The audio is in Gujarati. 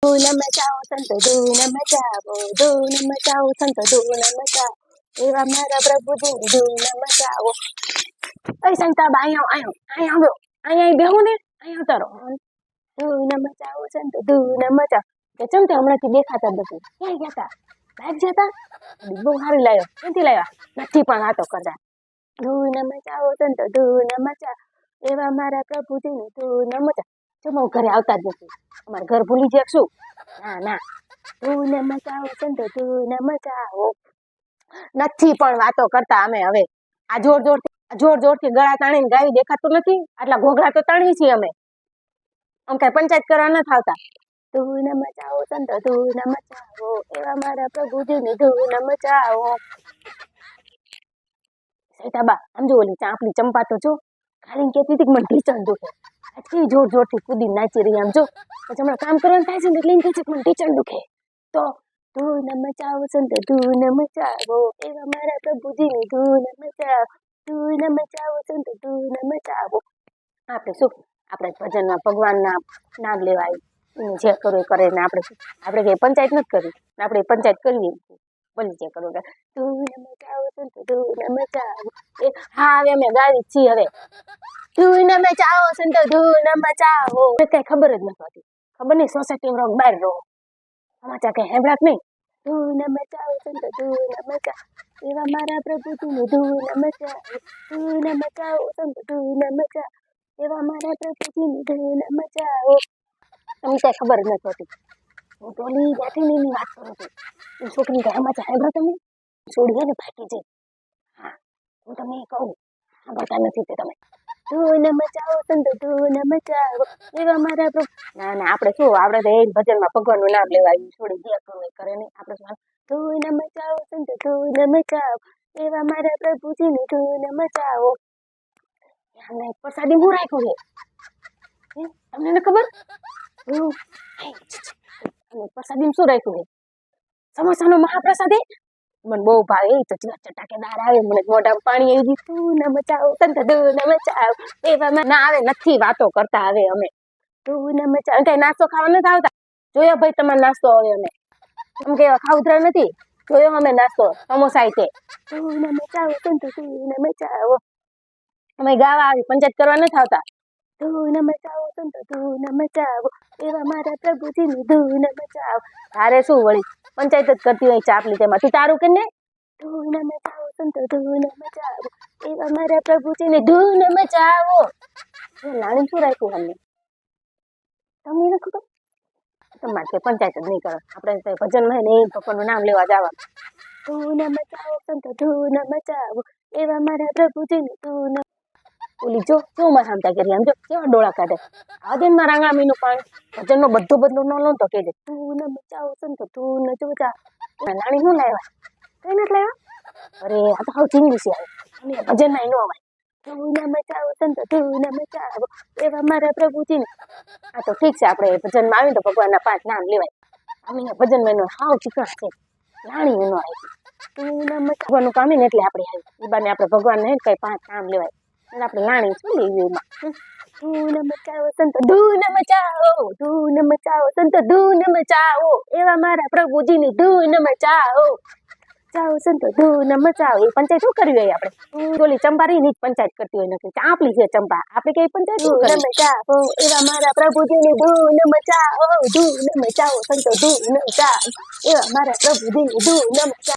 ધૂન મચાવો સંતો ધૂન મચાવો, ધૂન મચાવો સંતો ધૂન મચાવો, એવા મારા પ્રભુજી ધૂન મચાવો. એ સંતા અહીંયા અહીંયા બેહું ને અહીંયા તારો ધૂન મચાવો સંતો ધૂન મચાવો. કે ચમ તે હમણાંથી દેખાતા નથી, ક્યાં ગયા તા? બહાર જતા? બહુ સારી લાવ્યો. ક્યાંથી લાવ્યા? નથી પણ વાતો કરતા. ધૂન મચાવો સંતો ધૂન મચાવો, એવા મારા પ્રભુજીની ધૂન મચાવો. ચમ ઘરે આવતા જ નથી, અમારે ઘર ભૂલી જાય શું? ના ના, ધૂન મચાવો સંતો ધૂન મચાવો. નથી પણ વાતો કરતા અમે હવે. આ જોર જોરથી ગળા તાણીને ગાવી દેખાતું નથી? આટલા ઘોઘરા તો તાણી છીએ અમે. આમ કઈ પંચાયત કરવા નથી આવતા. ધૂન મચાવો સંતો ધૂન મચાવો, એવા મારા પ્રભુજીની ધૂન મચાવો. સૈતાબા આમ જો ઓલી આપણી ચંપા તો જો ખાલી કહેતી હતી કે મને ઢીચણ દુખે. આટલી જોર જોરથી કૂદી નાચી રહી આમ જો. પછી હમણાં કામ કરવાનું થાય છે ને એટલે એમ કહે છે કે મને ઢીચણ દુખે. તો ધૂન મચાવો સંતો ધૂન મચાવો, એવા મારા પ્રભુજીની ધૂન મચાવો, ધૂન મચાવો સંતો ધૂન મચાવો. આપણે શું આપણે ભજનમાં ભગવાનના નામ લેવાય, એને જે કરવું એ કરે ને આપણે કઈ પંચાયત નથી કરી, આપણે પંચાયત કરવી બોલી જે કરવું ધૂન મચાવો સંતો ધૂન મચાવો. હા હવે અમે ગાવી છીએ હવે. ધૂન મચાવો સંતો ધૂન મચાવો. કઈ ખબર જ નથી હોતી, ખબર નહીં સોસાયટીમાં રહો બહાર રહો, સમાચાર કઈ હેબળાક નહીં. ધૂન મચાવો સંતો ધૂન મચાવો, એવા મારા પ્રભુજીની ધૂન મચાવો, ધૂન મચાવો સંતો ધૂન મચાવો, એવા મારા પ્રભુજીની ધૂન મચાવો. તમને કઈ ખબર જ નથી હોતી. હું તો ઓલી ગાંઠીની વાત કરું છું. એ છોકરી કઈ સમાચાર હેબળા તમે છોડીએ ને ભાગી જાય. હા હું તમને કહું, સાંભળતા નથી તે તમે. ધૂન મચાવો સંતો ધૂન મચાવો, એવા મારા પ્રભુ. ના ના આપણે શું, આપણે તો એ ભજનમાં ભગવાનનું નામ લેવાયું, છોડી જે કરવું કરે નહીં. આપણે શું ધૂન મચાવો સંતો ધૂન મચાવો, એવા મારા પ્રભુજીની ધૂન મચાવો. અમને પ્રસાદી હું રાખ્યું છે તમને ખબર? પ્રસાદી શું રાખ્યું છે? સમોસાનો મહાપ્રસાદી મને બહુ ભાવે. એ તો ચટાકેદાર આવે, મને મોઢામાં પાણી આવી ગયું. ધૂન મચાવો સંતો ધૂન મચાવો, એવામાં ના આવે નથી વાતો કરતા હવે અમે. ધૂન મચાવો કઈ નાસ્તો ખાવા નથી આવતા? જોયો ભાઈ તમારે નાસ્તો હવે અમે એમ કે ખાવતરા નથી જોયો અમે નાસ્તો સમોસા છે. ધૂન મચાવો સંતો ધૂન મચાવો. અમે ગાવા આવી પંચાયત કરવા નથી આવતા. ધૂન મચાવો સંતો ધૂન મચાવો, એવા મારા પ્રભુજીની ધૂન મચાવો. તારે શું વળી પંચાયત જ કરતી હોય ચાપલી તેમાં, તું તારું કે ને. ધૂન મચાવો સંતો ધૂન મચાવો, એવા મારા પ્રભુજીની ધૂન મચાવો. લાણી શું રાખ્યું અમને તમને નથી ખબર? તમારે પંચાયત જ નહીં કરો, આપણે ભજનમાં ને એ ભગવાનનું નામ લેવા જવાનું. ધૂન મચાવો સંતો ધૂન મચાવો, એવા મારા પ્રભુજીની ધૂન. ઓલી જો કેવું મારા હામતા કરી આમ જો કેવા ડોળા કાઢે. આ દે મારા આંગણામીનું પાણી ભજનનો બધો બદલો ન લો તો કહેજે. ધૂન મચાવો સંતો ધૂન મચાવો. નાણી શું લાવ્યા? કઈ નથી લાવ્યા? અરે આ તો હાવ ચીંગી છે અને ભજનમાં ન અવાય. ધૂન મચાવો સંતો ધૂન મચાવો, એવા મારા પ્રભુજીને. આ તો ઠીક છે, આપણે ભજનમાં આવીને તો ભગવાનના 5 નામ લેવાય. અમે ભજનમાં એનો હાવ ચીકણા છે, લાણી એનો આવી. ધૂન મચાવવાનું કામ ને એટલે આપણે આવી એ બાને આપણે ભગવાનને કઈ 5 નામ લેવાય. આપણે લાણી શું લેવી એમાં? ધૂન મચાવો સંતો ધૂન મચાવો, ધૂન મચાવો સંતો ધૂન મચાવો, એવા મારા પ્રભુજીની ધૂન મચાવો. ચાવો સંતો ધૂન મચાવો. એ પંચાયત શું કરવી હોય આપણે? ઓલી ચંપારી ની પંચાયત કરતી હોય નથી, આપણી છે ચંપા, આપણે કઈ પંચાયત ધૂન મચાવો, એવા મારા પ્રભુજીની ધૂન મચાવો, ધૂન મચાવો સંતો ધૂન મચાવો, એવા મારા પ્રભુજીની ધૂન મચાવો.